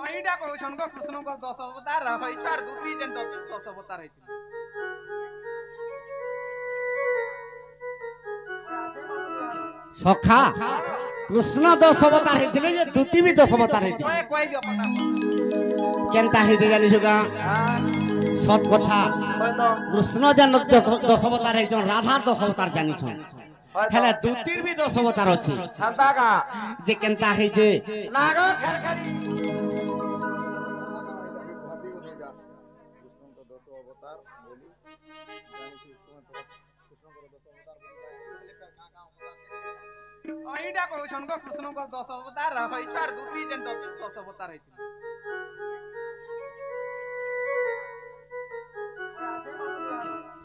ଏଇଟା କହୁଛନ୍ ଗୋ କୃଷ୍ଣଙ୍କର 10 ଅବତାର ହୋଇଛି ଆର ଦୁତି ଯେନ୍ 10 ଅବତାର ହେଇଥିଲା। ସଖା କୃଷ୍ଣ 10 ଅବତାର ହେଇଥିଲେ ଯେ ଦୁତି ବି 10 ଅବତାର ହେଇଥିଲେ। କହି ଦିଅ ପଟା କେନ୍ତା ହେଇଛି ଜାଣିଛୁ ଗାଁ ସତ କଥା କୃଷ୍ଣ ଯେନ୍ 10 ଅବତାର ହେଇଛନ୍ ରାଧା 10 ଅବତାର ଜାଣିଛନ୍ ହେଲେ ଦୁତିର ବି 10 ଅବତାର ଅଛି ଯେ କେନ୍ତା ହେଇছে ନାଗ ଖେରଖେରି ଏଇଟା କହୁଛନ୍ ଗୋ କୃଷ୍ଣଙ୍କର 10 ଅବତାର ହୋଇଛି ଆର ଦୁତି ଯେନ୍ 10 ଅବତାର ହେଇଥିଲା।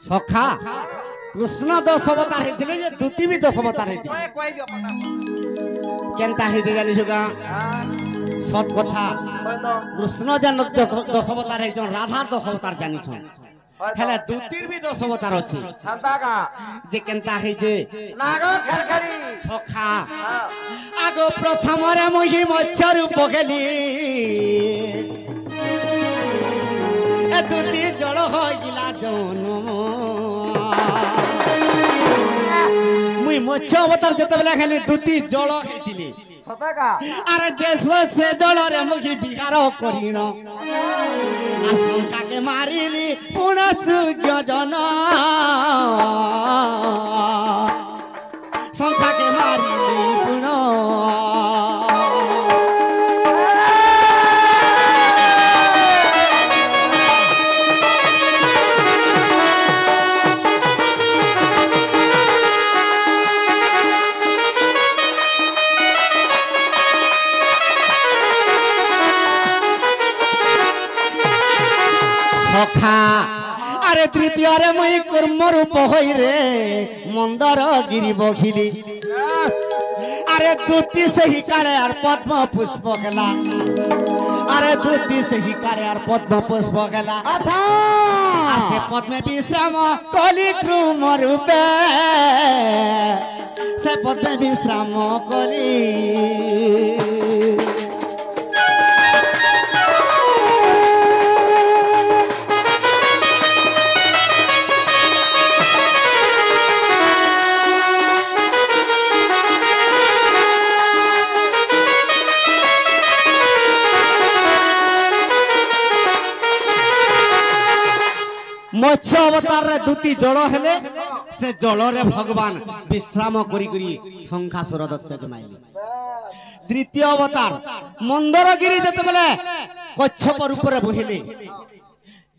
ସଖା କୃଷ୍ଣ 10 ଅବତାର ହେଇଥିଲେ ଯେ ଦୁତି ବି 10 ଅବତାର ହେଇଥିଲେ। କହି ଦିଅ ପଟା କେନ୍ତା ହେଇছে ଜାଣିଛୁ ଗାଁ ସତ କଥା କୃଷ୍ଣ ଯେନ୍ 10 ଅବତାର ହେଇଛନ୍ ରାଧା 10 ଅବତାର ଜାଣିଛନ୍ ହେଲେ ଦୁତିର ବି 10 ଅବତାର ଅଛି ଯେ କେନ୍ତା ହେଇছে ନାଗ ଖେରଖେରି ସଖା ଆଗ ପ୍ରଥମରେ ମୁହିଁ ମତ୍ସ୍ୟ ରୂପ ଖେଲି ଏ ଦୁତି ଜଳ ହୋଇଗଲା ଜନମ ମୁଇଁ ମତ୍ସ୍ୟ ଅବତାର ଯେତେବେଳେ ଖେଲି ଦୁତି ଜଳ ହେଇଥିଲି আরে যে সে জলরে মুখি বিহার করিন আর শঙ্কাকে মারিলি পুণ সুজ্ঞ জন শঙ্কাকে মারিলি পুণ সখা আরে তৃতীয়রে মুই কর্ম রূপ হই রে মন্দর গিরি বখিলি আরে দুতি সেই কালে আর পদ্ম পুষ্প খেলা আরে দুতি সেই কালে আর পদ্ম পুষ্প খেলা আচ্ছা সে পদ্মে বিশ্রাম কলি ক্রম রূপে সে পদ্মে বিশ্রাম কলি मत्स्य अवतार रे दुती जल हेले से जल रे भगवान विश्राम करी करी शंखासुर दत्त के माइली। तृतीय अवतार मंदरगिरी जते बेले कच्छप रूप रे बहिले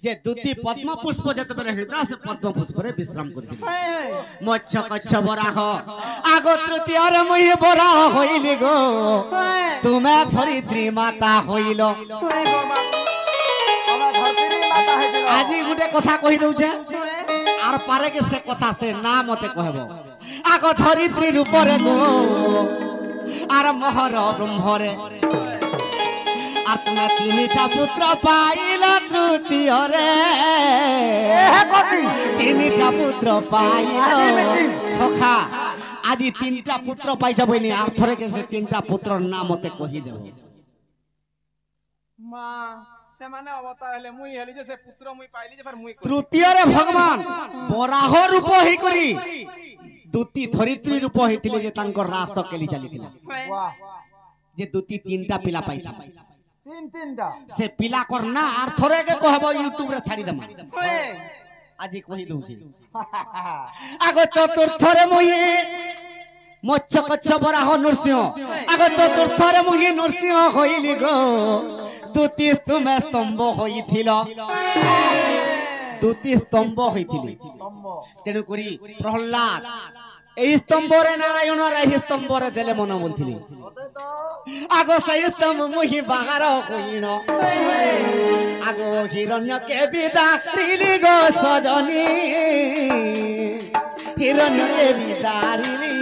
जे दुती पद्म पुष्प जते बेले हेता से पद्म पुष्प रे विश्राम करी दिले। मत्स्य कच्छप राख आगो तृतीय रे मुहि बरा होइली गो तुमे धरित्री माता होइलो। আজি গুটে কথা কহি দউছে আর পারে কে সে কথা সে না মতে কহব আগ ধরিত্রী রূপরে গো আর মহর ব্রহ্মরে আর তুমি তিনটা পুত্র পাইল তৃতীয়রে তিনটা পুত্র পাইল সখা আজি তিনটা পুত্র পাইছ বইনি আর থরে কে সে তিনটা পুত্রর নাম মতে কহি দেব মা से माने अवतार हेले मुई हेली जे से पुत्र मुई पाइली जे पर मुई तृतीय रे भगवान बराह रूप ही करी दुती धरित्री रूप हेतिले जे तांकर रास केली चलीथिला जे दुती तीनटा पिला पाइता तीनटा से पिला कर ना आर थरे के कहबो YouTube रे छाडी दमा আজি कहि दउची आगो चतुर्थ रे मुई मत्स्य कच्छप बराह नरसिंह आगो चतुर्थ रे मुई नरसिंह होइली गो दुती तुमे स्तंभ होइथिल दुती स्तंभ होइथिली तेनु करी प्रहलाद এই স্তম্ভরে নারায়ণ রাই স্তম্ভরে দেলে মন বলছিলি আগো সেই স্তম্ভ মুহি বাগার কইন আগো হিরণ্য কে বিদা রিলি গো সজনী হিরণ্য কে বিদা রিলি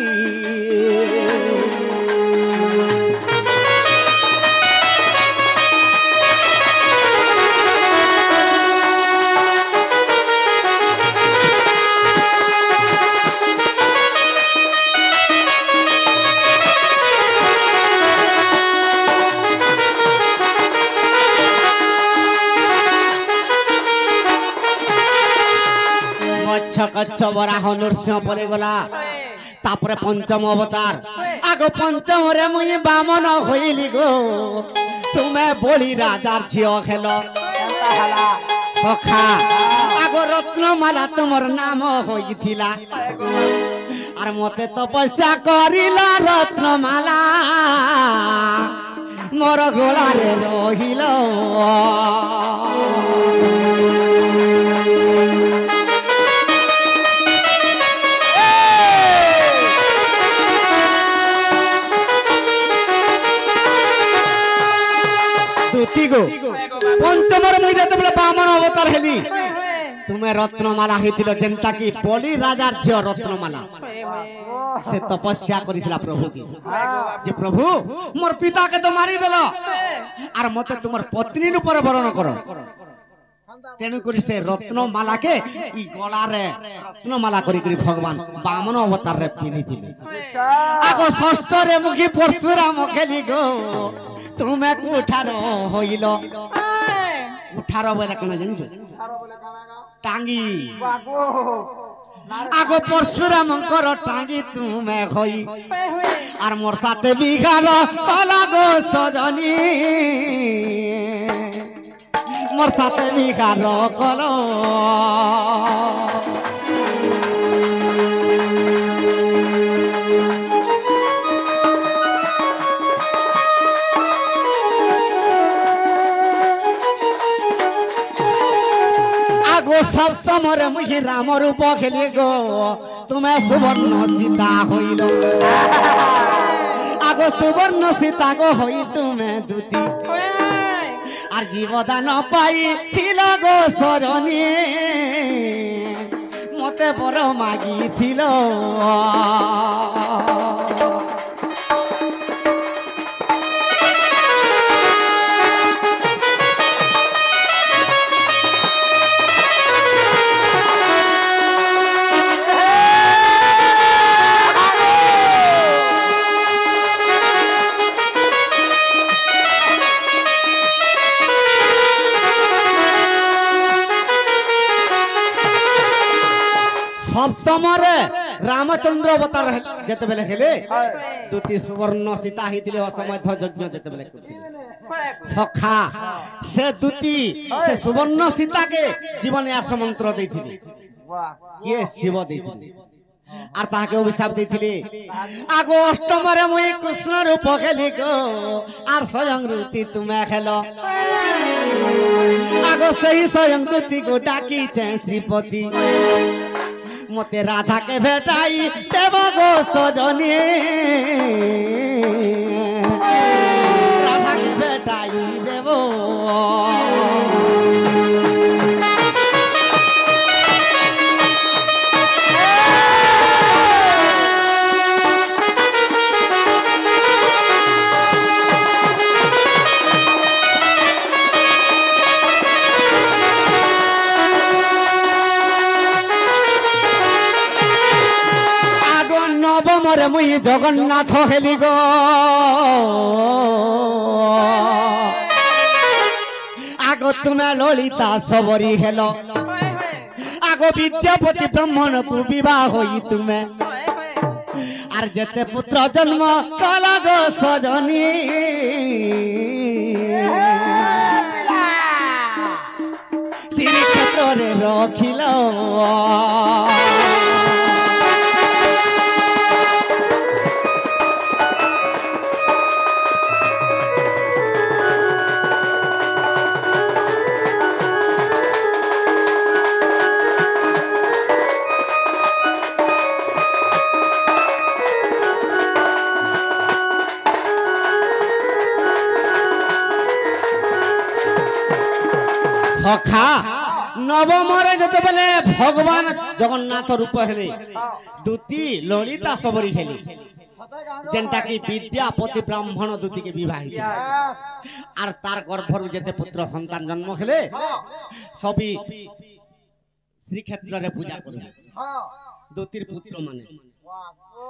কচ্ছ বরাহ নৃসিংহ পরে গলা তারপরে পঞ্চম অবতার আগ পঞ্চমরে মুই বামন হইলি গো তুমি বলি রাজার ঝিও খেল সখা আগ রত্নমালা তোমার নাম হইছিলা আর মতে তপস্যা করিলা রত্নমালা মোর গোলারে রহিল দুতি গো পঞ্চমর মুই যেতবেলে বামন অবতার হেলি তুমি রত্নমালা হইছিল যেনটা কি বলি রাজার ঝিও রত্নমালা সে তপস্যা করিছিলা প্রভু কি যে প্রভু মোর পিতাকে তো মারি দেল আর মতে তোমার পত্নীর উপরে বরণ করো তেণু করি সে রত্নমালাকে ই গলারে রত্নমালা করি করি ভগবান বামন অবতারে পিনিছিলে আগো ষষ্ঠরে মুখী পরশুরাম খেলি গো তুমি কুঠার হইল কুঠার বলে কেন জানিছ টাঙ্গি আগো পরশুরামঙ্কর টাঙ্গি তুমি হই আর মোর সাথে বিঘার কলা গো সজনী মোর সাথে বিঘার কল আগো সপ্তমরে মুহি রাম রূপ খেলি গো তুমি সুবর্ণ সীতা হইল আগো সুবর্ণ সীতা গো হই তুমি দুতি আর জীবদান পাই থিল গো সরণী মতে বড় মাগিছিল সপ্তমরে রামচন্দ্র অবতার যেতেবেলে হেলে দুটি সুবর্ণ সীতা হইতিলে অসমধ্য যজ্ঞ যেতেবেলে সখা সে দুটি সে সুবর্ণ সীতাকে জীবনে আসমন্ত্র দেইଥିଲେ কিয়ে শিব দেইଥିଲେ আর তাহাকে অভিশাপ দিয়েছিলি আগো অষ্টমরে মুই কৃষ্ণ রূপ খেলি গো আর স্বয়ং রূতি তুমি খেল আগো সেই স্বয়ং দুতি গো ডাকিছে শ্রীপতি মতে রাধাকে ভেটাই দেব গো সজনী রাধাকে ভেটাই দেব নবমরে মুই জগন্নাথ হেলি গো আগো তুমি ললিতা সবরি হেল আগো বিদ্যাপতি ব্রাহ্মণকু বিবাহ হই তুমি আর যেতে পুত্র জন্ম কল গো সজনী শ্রীক্ষেত্রে রখিল সখা নবমরে যেতেবেলে ভগবান জগন্নাথ রূপ হেলে দুতি ললিতা সবরি হেলি যেনটা কি বিদ্যাপতি ব্রাহ্মণ দুতিকে বিবাহিত আর তার গর্ভরু যেতে পুত্র সন্তান জন্ম হেলে সবই শ্রীক্ষেত্রে পূজা করবে দুতির পুত্র মানে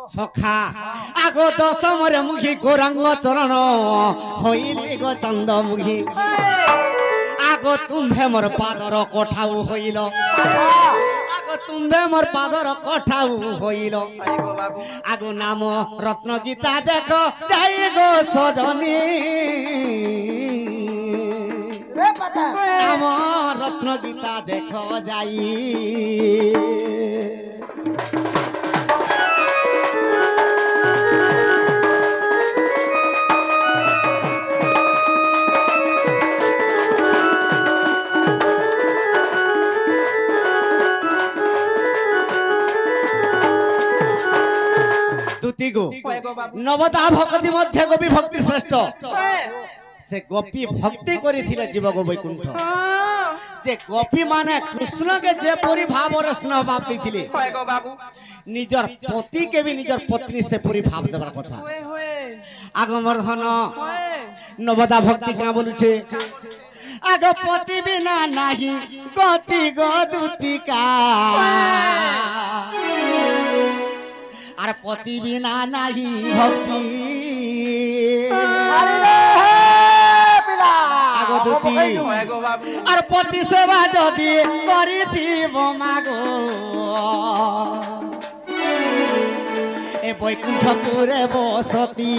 সখা আগো দশমরে মুখী গৌরাঙ্গ চরণ হইলি গো চন্দ্রমুখী আগো তুম্ভে মোর পাদর কোঠাও হইল আগো तुम्भे मोर पादर कठाऊ होइल आई गो बाबू आगो नाम रत्न गीता देख जाई गो सजनी नाम रत्न गीता देख जाई दुतिगो आई गो बाबू नवता भक्ति मध्य गोपी भक्ति श्रेष्ठ ए से गोपी भक्ति करिथिले जीव गो वैकुंठ जे गोपी माने कृष्ण के जे पूरी भाव और स्नेह भाव दैथिले आई गो बाबू निजर पति के भी निजर पत्नी से पूरी भाव देबार कथा होए होए आगमर्धन होए नवता भक्ति का बोलू छे आग पति बिना नाही गति गो दुतिका अरे पति बिना नाही भक्ति आगो दुती आई गो बाबू আর পতি সেবা যদি করিথিব মাগো এ বৈকুণ্ঠপুরে বসতি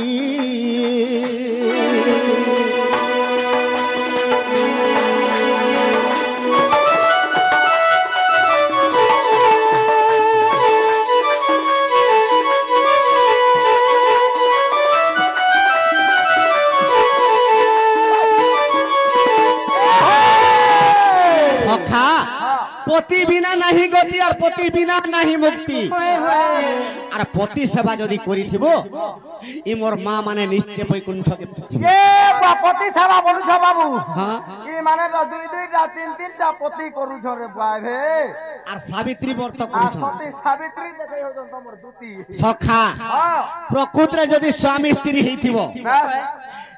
सखा पति बिना नहीं गति और पति बिना नहीं मुक्ति और पति सेवा जदि करिथिबो इ मोर मां माने निश्चय वैकुंठ के ए पति सेवा बोलु छ बाबू हां ई माने दुई दुईटा तीन तीनटा पति करू छ रे बाबे और सावित्री व्रत आ करू सती सावित्री देखै हो तमर दुती सखा हां प्रकृति जदि स्वामी स्त्री हेथिबो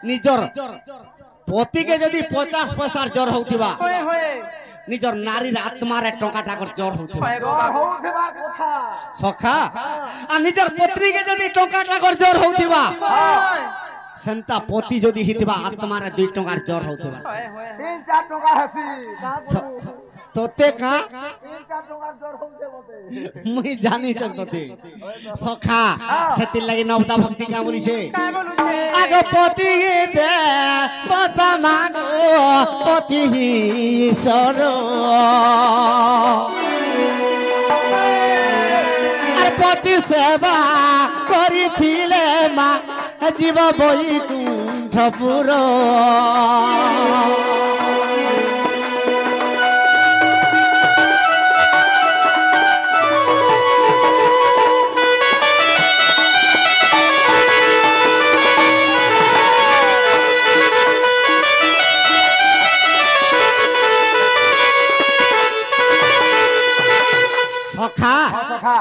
निजर पति के जदि 50 पैसा जर होथिबा होए होए निजर नारी आत्मा रे टका टाकर जर होथिबा आई गो और बाबू हो देबार कथा सखा आ निजर पत्नी के जदि टका टाकर जर होथिबा होए संता पति जदि हितबा आत्मा रे 2 टकार जर होथिबा होए होए तीन चार टका हसी का बोलू तोते का तीन चार टका जोर हो दे मते मुई जानी छक तोते सखा सेति लागि नवता भक्ति का बोली छे काय बोलू छे आगो पति दे पता मागो पति ही सरो আর পতি সেবা করিথিলে মা জীব বৈকুণ্ঠপুর सखा सखा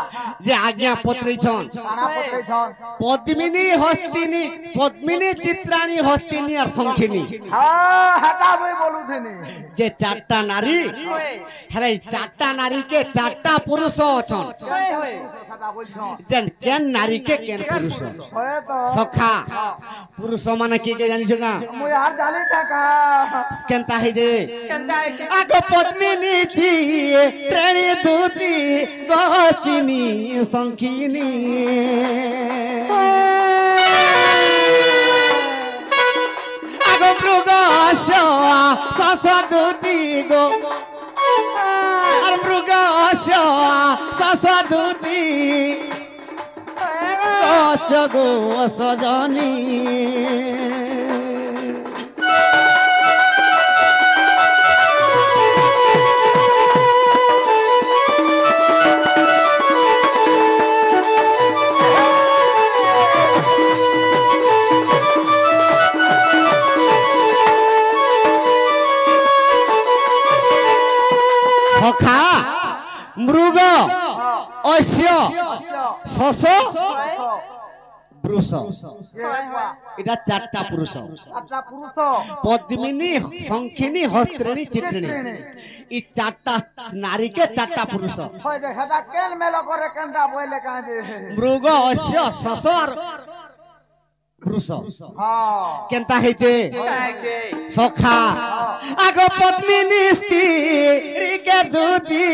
जे आज्ञा पत्री छन खाना पत्रे छन पद्मिनी हस्तिनी पद्मिनी चित्राणी हस्तिनी और संखिनी हां हटा भाई बोलू थेनी जे चारटा नारी होए हेरे चारटा नारी के चारटा पुरुष अछन होए होए हटा बोल छन जेन केन नारी के केन पुरुष होए तो सखा पुरुष माने के जानि छगा मु यार जानी था का केनता है जे केनता है आगो पद्मिनी जी त्रेणी दूती गतिनी संखिनी आगो मृग ससदूती गो और मृग ससदूती कस गो सजनी सखा मृग अश्य शश पुरुष এটা চারটা পুরুষ अच्छा पुरुष পদ্মিনী সংখিনী হস্ত্রিণী চিত্রিণী এই চারটা নারীকে চারটা পুরুষ होय दे हटा केल मेलो करे कंडा बोले कहां दे মৃগ অশ্য শশ আর পুরুষ हां কেনতা হইছে काय के সখা আগ পদ্মিনী স্ত্রীকে দুতি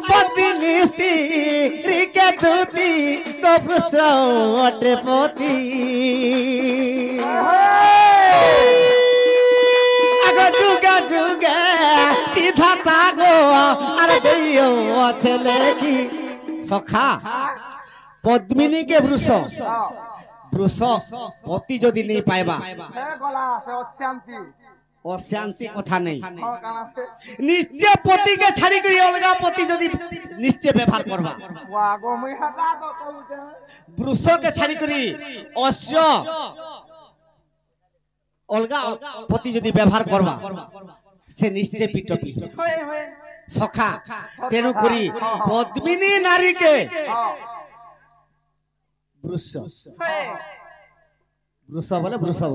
पत्नी स्त्री के दूती को पुरुषोटे पति आगो जुगे जुगे विधाता गो अरे दैयो ছেলে কি सखा पद्मिनी के वृष वृष पति जदि नहीं पाइबा अशांति कथा नहीं निश्चय पति के छाड़ी करी अलगा पति जदि निश्चय व्यवहार करबा वृष के छाड़ी करी अश्य अलगा पति जदि व्यवहार करबा से निश्चय पिटपी सखा तेनु करी पद्मिनी नारी के वृष वृष बोले वृषभ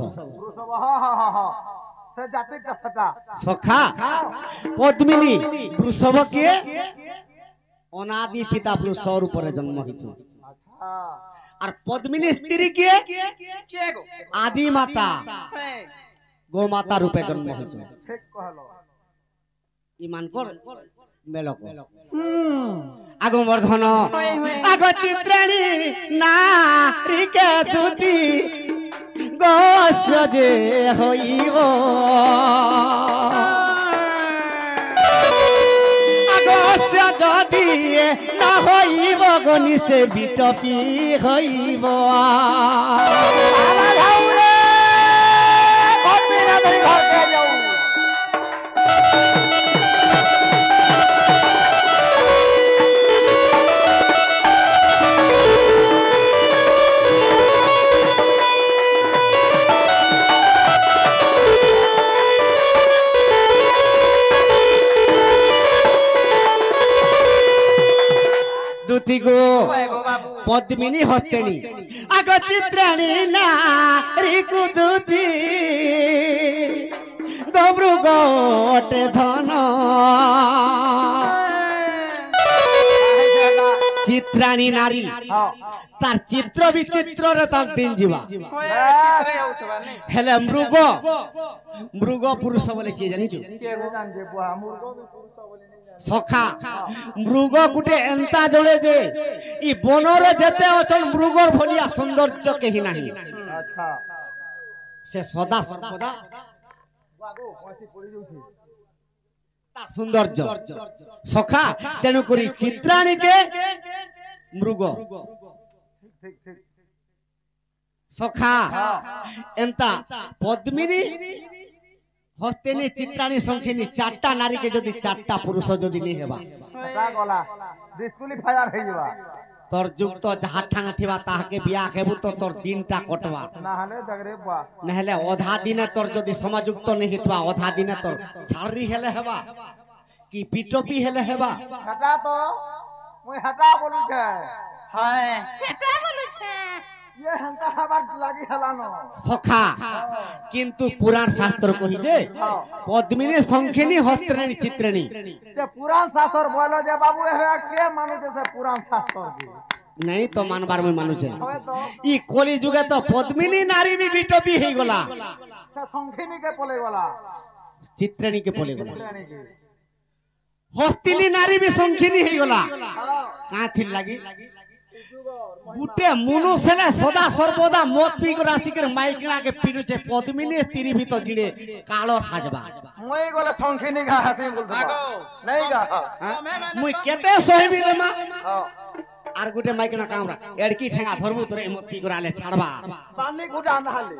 से जाति का सटा सखा पद्मिनी वृषभ के अनादि पिता वृष रूप जन्म हिचु और पद्मिनी स्त्री के आदि माता गो माता रूपे जन्म हिचु ठीक कहलो ईमान कर मेलक आगो वर्धन आगो चित्राणी नारी के दूती गोसजे होइब गोस जदि न होइब गनि से बिटपी होइब गो पद्मिनी हस्तेनी आगो चित्राणी नारी कुदूती गमृगोटे धन चित्राणी नारी तार चित्र विचित्र रे तार दिन जीवा हेले मृग मृग पुरुष बोले किए जानी सखा मृग गुटे एंता जड़े जे ई बनरे जेते अचन मृगर भलिया सौंदर्य केही नाही अच्छा से सदा सर्वदा तार सौंदर्य सखा तेनु करी चित्राणी के मृग ठीक ठीक सखा एंता पद्मिनी हस्तेनी चित्राणी संख्यनी चारटा नारी के जदि चारटा पुरुष जदि नहीं हेबा ता गला डिस्क्वालिफायर हे जबा तोर जुग तो जहा ठांगा थिबा ताहा के बियाह हेबु तो तोर तीनटा कटवा नहले जगरे बा नहले आधा दिने तोर जदि समाजुक्त नहीं हितवा आधा दिने तोर छारी हेले हेबा कि पिटोपी हेले हेबा हटा तो मुई हटा बोलू छे हाय ये हंता हबार लागी हलानो सखा किंतु पुराण शास्त्र कहि जे पद्मिनी संख्यनी हस्तेनी चित्रेणी जे पुराण शास्त्र बोलो जे बाबू हे के मानु जैसे पुराण शास्त्र जी नहीं तो मानबार में मानु छे ई कली जुगे तो पद्मिनी नारी भी बिटोपी हे गला से संखिनी के पोले वाला चित्रेणी के पोले गला चित्राणी के हस्तिनी नारी भी संखिनी हे गला का थी लागी गुटे मनुष्य सदा सर्वदा मत पी राशि के माइकना के पीनु छे पद्मिनी स्त्री भी तो जिड़े कालो साजबा मुई गोले संखिनी का हसी बोलतो नहीं गा मुई केते सोहिबी रे मा आर गुटे माइकना कामरा एड़की ठेंगा धरबु तोरे मत पी राले छाड़बा पानी गुटा नहाले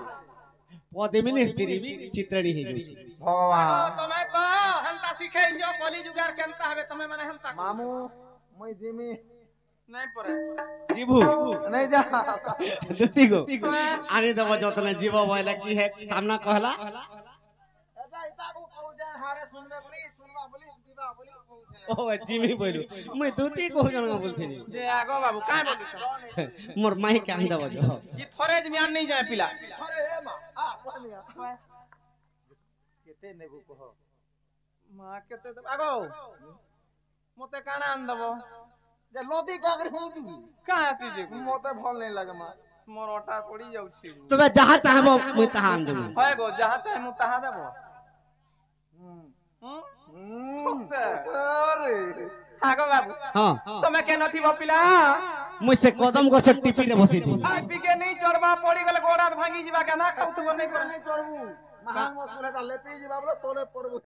पद्मिनी स्त्री भी चित्रेणी हे गई भगवान तमे तो हंता सिखै छो कली जुगार केनता हबे तमे माने हंता मामू मुई जिमी नहीं परे जीवू नहीं जा दुती गो आनी दबो जतने जीव बोले की है कामना कहला एटा इताबू कहू जे हारे सुनबे बोली सुनबा बोली जीवा बोली कहू ओ जिमी बोलू मैं दुती को जणगा बोलथेनी जे आगो बाबू काय बोलू मोर माई के आंदा बजो ई थोरे जमियान नहीं जाय पिला अरे हे मा आ पानिया केते नेबू कह मां केते आगो मते काना आन दबो जे लोदी कागरे हूं का आसी जे मोते भल नहीं लगे मा मोर ओटा पड़ी जाउ छी तबे जहां चाहबो मैं तहां आन देबो होय गो जहां चाहे मु तहां देबो अरे आगो बाबू हाँ तमे के नथी पिला मुझ से कदम गछ टिपी रे बसी थी आइ पिके नहीं चढ़बा पड़ी गले गोड़ हाथ भांगी जीवा केना खाउथबो नहीं नहीं चढ़बू महान मसुल हेटा लेपी जीवा बोले तोले पड़बू